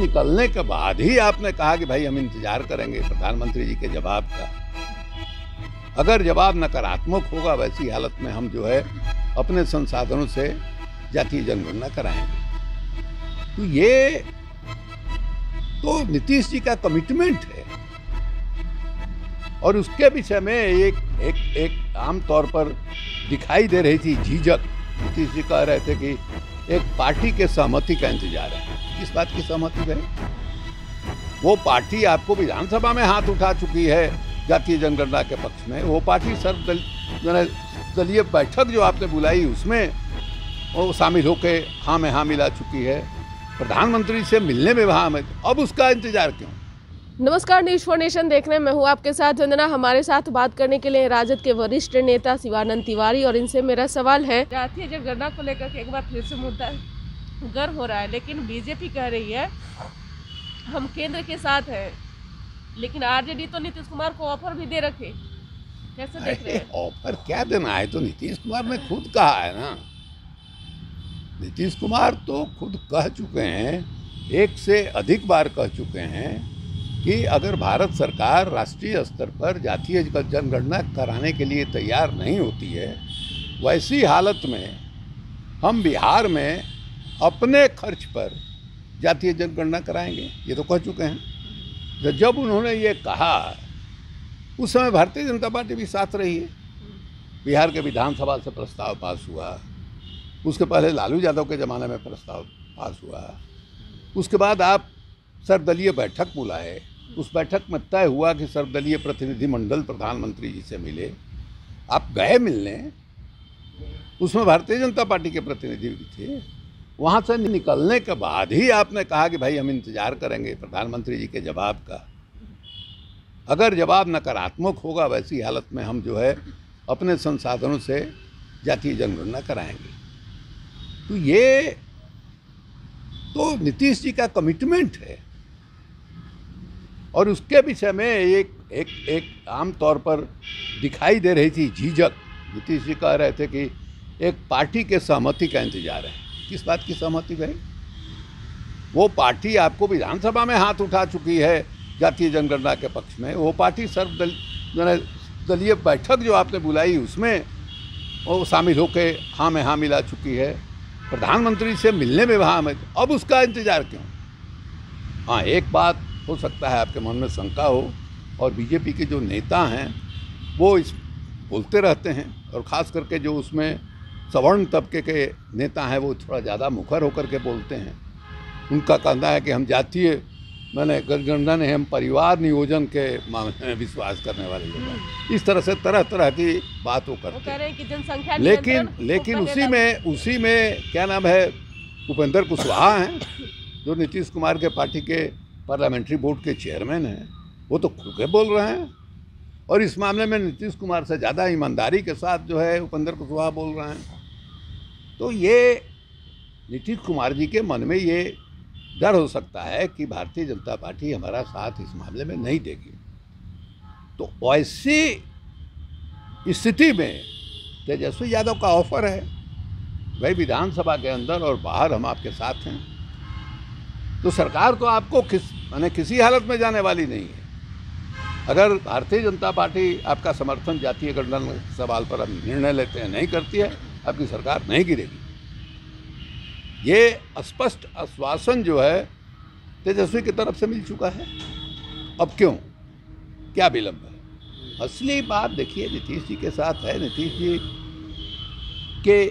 निकलने के बाद ही आपने कहा कि भाई हम इंतजार करेंगे प्रधानमंत्री जी के जवाब का। अगर जवाब नकारात्मक होगा वैसी हालत में हम जो है अपने संसाधनों से जातीय जनगणना कराएंगे। तो ये तो नीतीश जी का कमिटमेंट है और उसके विषय में एक आम तौर पर दिखाई दे रही थी झिझक। नीतीश जी कह रहे थे कि एक पार्टी के सहमति का इंतजार है। किस बात की सहमति है? वो पार्टी आपको विधानसभा में हाथ उठा चुकी है जातीय जनगणना के पक्ष में। वो पार्टी सर्वदलीय बैठक जो आपने बुलाई उसमें वो शामिल होकर हाँ में हाँ मिला चुकी है। प्रधानमंत्री से मिलने में वहाँ में अब उसका इंतजार क्यों? नमस्कार, न्यूज फॉर नेशन देख रहे हैं। मैं हूं आपके साथ वंदना। हमारे साथ बात करने के लिए राजद के वरिष्ठ नेता शिवानंद तिवारी और इनसे मेरा सवाल है, जातीय जनगणना को लेकर के एक बार फिर से मुद्दा गर्म हो रहा है, लेकिन बीजेपी कह रही है हम केंद्र के साथ हैं, लेकिन आरजेडी तो नीतीश कुमार को ऑफर भी दे रखे। कैसे देख रहे हैं? ऑफर क्या देना है? तो नीतीश कुमार ने खुद कहा है ना। नीतीश कुमार तो खुद कह चुके हैं, एक से अधिक बार कह चुके हैं कि अगर भारत सरकार राष्ट्रीय स्तर पर जातीय जनगणना कराने के लिए तैयार नहीं होती है, वैसी हालत में हम बिहार में अपने खर्च पर जातीय जनगणना कराएंगे। ये तो कह चुके हैं। जब उन्होंने ये कहा उस समय भारतीय जनता पार्टी भी साथ रही है। बिहार के विधानसभा से प्रस्ताव पास हुआ, उसके पहले लालू यादव के ज़माने में प्रस्ताव पास हुआ, उसके बाद आप सर्वदलीय बैठक बुलाए, उस बैठक में तय हुआ कि सर्वदलीय प्रतिनिधिमंडल प्रधानमंत्री जी से मिले। आप गए मिलने, उसमें भारतीय जनता पार्टी के प्रतिनिधि भी थे। वहाँ से निकलने के बाद ही आपने कहा कि भाई हम इंतजार करेंगे प्रधानमंत्री जी के जवाब का। अगर जवाब नकारात्मक होगा वैसी हालत में हम जो है अपने संसाधनों से जातीय जनगणना कराएंगे। तो ये तो नीतीश जी का कमिटमेंट है और उसके विषय में एक आम तौर पर दिखाई दे रही थी झिझक। नीतीश जी कह रहे थे कि एक पार्टी के सहमति का इंतजार है। किस बात की सहमति है? वो पार्टी आपको विधानसभा में हाथ उठा चुकी है जातीय जनगणना के पक्ष में। वो पार्टी सर्वदलीय बैठक जो आपने बुलाई उसमें वो शामिल होकर हाँ में हाँ मिला चुकी है। प्रधानमंत्री से मिलने में वहाँ में अब उसका इंतजार क्यों? हाँ, एक बात हो सकता है आपके मन में शंका हो और बीजेपी के जो नेता हैं वो इस बोलते रहते हैं, और ख़ास करके जो उसमें सवर्ण तबके के नेता हैं वो थोड़ा ज़्यादा मुखर होकर के बोलते हैं। उनका कहना है कि हम जातीय जनगणना नहीं, हम परिवार नियोजन के मामले में विश्वास करने वाले लोग हैं। इस तरह से तरह तरह की बात वो करते हैं कि जनसंख्या लेकिन उसी में क्या नाम है, उपेंद्र कुशवाहा हैं जो नीतीश कुमार के पार्टी के पार्लियामेंट्री बोर्ड के चेयरमैन हैं। वो तो खुल के बोल रहे हैं और इस मामले में नीतीश कुमार से ज़्यादा ईमानदारी के साथ जो है उपेंद्र कुशवाहा बोल रहे हैं। तो ये नीतीश कुमार जी के मन में ये डर हो सकता है कि भारतीय जनता पार्टी हमारा साथ इस मामले में नहीं देगी। तो ऐसी स्थिति में तेजस्वी यादव का ऑफर है, भाई विधानसभा के अंदर और बाहर हम आपके साथ हैं। तो सरकार तो आपको किसी हालत में जाने वाली नहीं है। अगर भारतीय जनता पार्टी आपका समर्थन जातीय जनगणना सवाल पर अब निर्णय लेते हैं नहीं करती है, आपकी सरकार नहीं गिरेगी। ये स्पष्ट आश्वासन जो है तेजस्वी की तरफ से मिल चुका है। अब क्यों, क्या विलंब है? असली बात देखिए नीतीश जी के साथ है। नीतीश जी के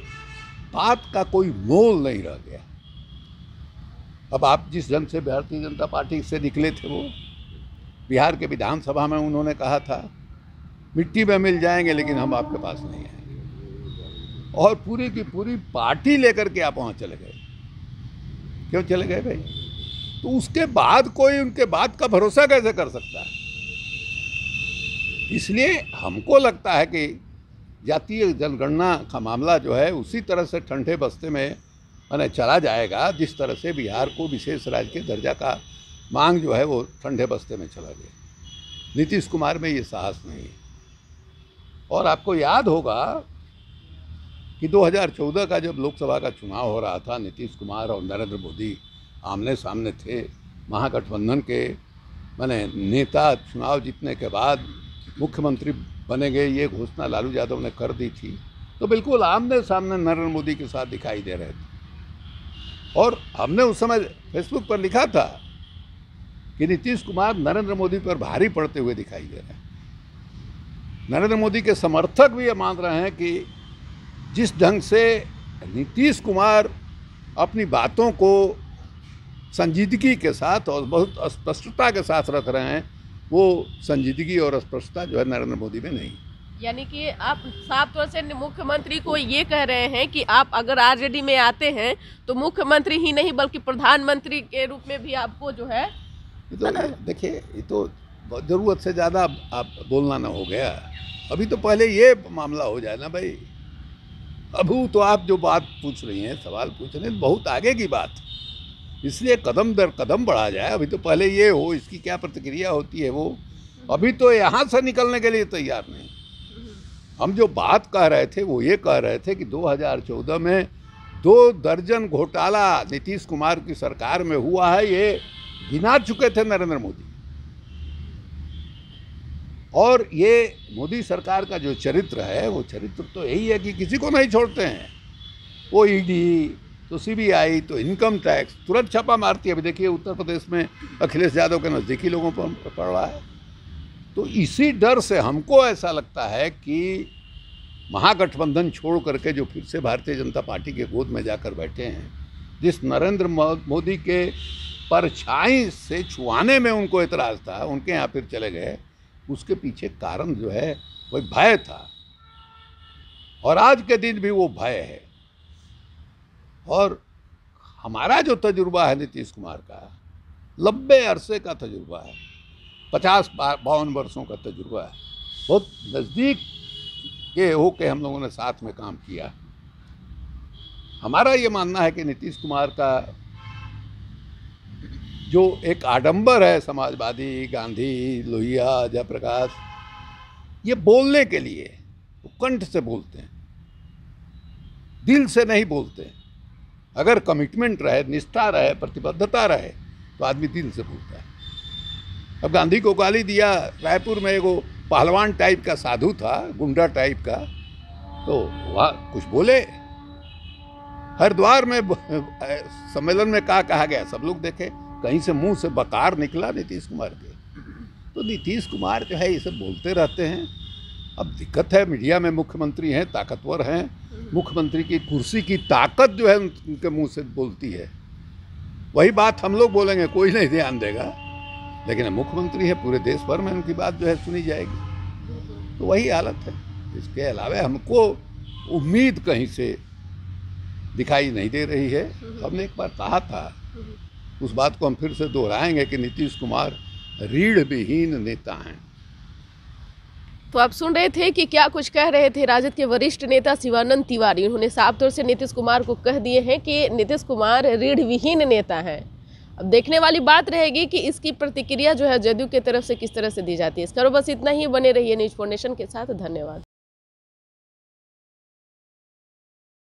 बात का कोई मोल नहीं रह गया। अब आप जिस ढंग से भारतीय जनता पार्टी से निकले थे, वो बिहार के विधानसभा में उन्होंने कहा था मिट्टी में मिल जाएंगे लेकिन हम आपके पास नहीं आएंगे, और पूरी की पूरी पार्टी लेकर के आप वहाँ चले गए। क्यों चले गए भाई? तो उसके बाद कोई उनके बात का भरोसा कैसे कर सकता है? इसलिए हमको लगता है कि जातीय जनगणना का मामला जो है उसी तरह से ठंडे बस्ते में चला जाएगा जिस तरह से बिहार को विशेष राज्य के दर्जा का मांग जो है वो ठंडे बस्ते में चला गया। नीतीश कुमार में ये साहस नहीं है। और आपको याद होगा कि 2014 का जब लोकसभा का चुनाव हो रहा था, नीतीश कुमार और नरेंद्र मोदी आमने सामने थे महागठबंधन के माने नेता चुनाव जीतने के बाद मुख्यमंत्री बनेंगे, ये घोषणा लालू यादव ने कर दी थी, तो बिल्कुल आमने सामने नरेंद्र मोदी के साथ दिखाई दे रहे थे। और हमने उस समय फेसबुक पर लिखा था कि नीतीश कुमार नरेंद्र मोदी पर भारी पड़ते हुए दिखाई दे रहे हैं। नरेंद्र मोदी के समर्थक भी ये मान रहे हैं कि जिस ढंग से नीतीश कुमार अपनी बातों को संजीदगी के साथ और बहुत स्पष्टता के साथ रख रहे हैं, वो संजीदगी और स्पष्टता जो है नरेंद्र मोदी में नहीं। यानी कि आप साफ तौर से मुख्यमंत्री को ये कह रहे हैं कि आप अगर आरजेडी में आते हैं तो मुख्यमंत्री ही नहीं बल्कि प्रधानमंत्री के रूप में भी आपको जो है तो देखिए, ये तो ज़रूरत से ज़्यादा आप बोलना ना हो गया। अभी तो पहले ये मामला हो जाए ना भाई। अभी तो आप जो बात पूछ रही हैं, सवाल पूछ रहे हैं, बहुत आगे की बात, इसलिए कदम दर कदम बढ़ा जाए। अभी तो पहले ये हो, इसकी क्या प्रतिक्रिया होती है वो। अभी तो यहाँ से निकलने के लिए तैयार नहीं। हम जो बात कह रहे थे वो ये कह रहे थे कि 2014 में 2 दर्जन घोटाला नीतीश कुमार की सरकार में हुआ है, ये गिना चुके थे नरेंद्र मोदी। और ये मोदी सरकार का जो चरित्र है, वो चरित्र तो यही है कि किसी को नहीं छोड़ते हैं। वो ईडी तो सीबीआई तो इनकम टैक्स तुरंत छापा मारती है। अभी देखिए उत्तर प्रदेश में अखिलेश यादव के नज़दीकी लोगों पर पड़ रहा है। तो इसी डर से हमको ऐसा लगता है कि महागठबंधन छोड़ करके जो फिर से भारतीय जनता पार्टी के गोद में जाकर बैठे हैं, जिस नरेंद्र मोदी के परछाई से छुआने में उनको एतराज़ था, उनके यहाँ फिर चले गए, उसके पीछे कारण जो है वही भय था। और आज के दिन भी वो भय है। और हमारा जो तजुर्बा है नीतीश कुमार का, लंबे अरसे का तजुर्बा है, 50-52 वर्षों का तजुर्बा है, बहुत नज़दीक के हो के हम लोगों ने साथ में काम किया। हमारा ये मानना है कि नीतीश कुमार का जो एक आडंबर है, समाजवादी, गांधी, लोहिया, जयप्रकाश, ये बोलने के लिए वो कंठ से बोलते हैं, दिल से नहीं बोलते। अगर कमिटमेंट रहे, निष्ठा रहे, प्रतिबद्धता रहे तो आदमी दिल से बोलता है। अब गांधी को गाली दिया, रायपुर में एगो पहलवान टाइप का साधु था, गुंडा टाइप का, तो वह कुछ बोले। हरिद्वार में सम्मेलन में कहा गया, सब लोग देखे, कहीं से मुंह से बकार निकला नीतीश कुमार के। तो नीतीश कुमार जो है ये सब बोलते रहते हैं। अब दिक्कत है, मीडिया में मुख्यमंत्री हैं, ताकतवर हैं, मुख्यमंत्री की कुर्सी की ताकत जो है उनके मुंह से बोलती है। वही बात हम लोग बोलेंगे, कोई नहीं ध्यान देगा, लेकिन मुख्यमंत्री है, पूरे देश भर में उनकी बात जो है सुनी जाएगी। तो वही हालत है। इसके अलावा हमको उम्मीद कहीं से दिखाई नहीं दे रही है। हमने एक बार कहा था, उस बात को हम फिर से दोहराएंगे कि नीतीश कुमार रीढ़ विहीन नेता हैं। तो आप सुन रहे थे कि क्या कुछ कह रहे थे राजद के वरिष्ठ नेता शिवानंद तिवारी। उन्होंने साफ तौर से नीतीश कुमार को कह दिए हैं कि नीतीश कुमार रीढ़ विहीन नेता हैं। अब देखने वाली बात रहेगी कि इसकी प्रतिक्रिया जो है जदयू की तरफ से किस तरह से दी जाती है। इस करो बस इतना ही। बने रहिए न्यूज़4नेशन के साथ। धन्यवाद।